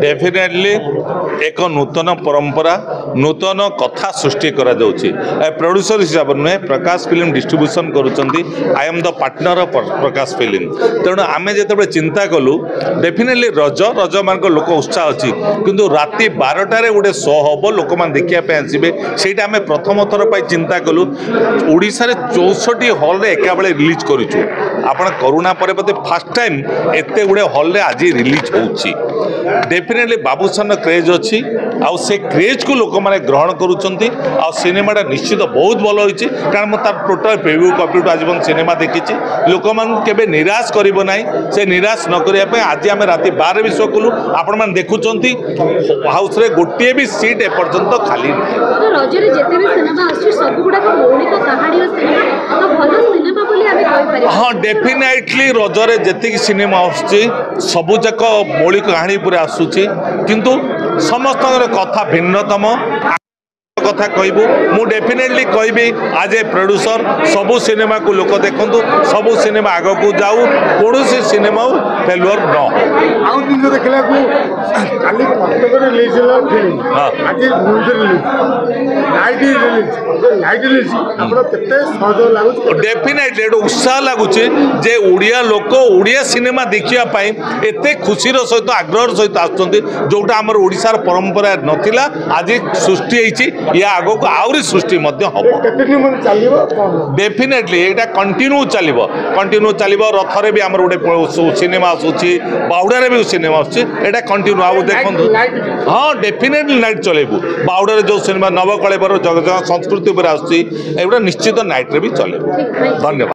Definitely एक नूतन परंपरा नूतन कथा सृष्टि करा जाउछि प्रोड्यूसर हिसाब नुहे प्रकाश फिल्म डिस्ट्रीब्यूशन करुचंदी I am the partner of Prakash film तेणु आमे जेते चिंता कलु डेफिनेटली रज रज मान लोक उत्साह अच्छी किंतु राति 12टार गोटे शो हम लोक मैंने देखा आसबे से आम प्रथम थर पर चिंता कलु ओडिशा रे 64 हॉल रे एका बेले रिलीज करूछु आपण करोना पर बोधे फर्स्ट टाइम एते गुडे हॉल रे आज रिलीज होउछि डेफिनेटली बाबूसन क्रेज अच्छी आउ से क्रेज को लोक मैंने ग्रहण करुँच आ सिनेमाटा निश्चित बहुत भल होती कारण मुझे टोटाल प्रिव्यू कपी टू आजीवन सिनेमा देखी लोक के निराश कर से निराश न करने आज आम राति 12 भी शो कलु आपण मैंने देखुं हाउस रे गोटे भी सीट एपर्यंत खाली हाँ डेफिनेटली रजरे जी सिनेमा आसूँ सबुजाक मौलिक कहानी पूरा आसूची किंतु समस्त कथा भिन्नतम कथा कहबू मु डेफिनेटली कहबी आज ए प्रोड्यूसर सबू सिनेमा को लोक देखु सबू सिनेमा आग को जाऊ कौन सी सिनेमा फेलुअर डेफिनेटली उत्साह लगुच जे ओडिया लोक ओडिया सिनेमा देखा एते खुशी सहित आग्रह सहित आसोटा आम ओडिशार परंपरा नथिला आज सृष्टि या आगो को आउरी सृष्टि डेफिनेटली यहाँ कंटिन्यू चलो रथरे भी आम गोटे सिनेमा आसूसी बाहुड़ा भी सिनेमा आसटा कंटिन्यू आउ देखो हाँ डेफिनेटली नाइट चलेबू बाहुड़ा जो सिनेमा नवकलेवर जगह संस्कृति पर आसूसी निश्चित नाइट रे भी चलेबू धन्यवाद।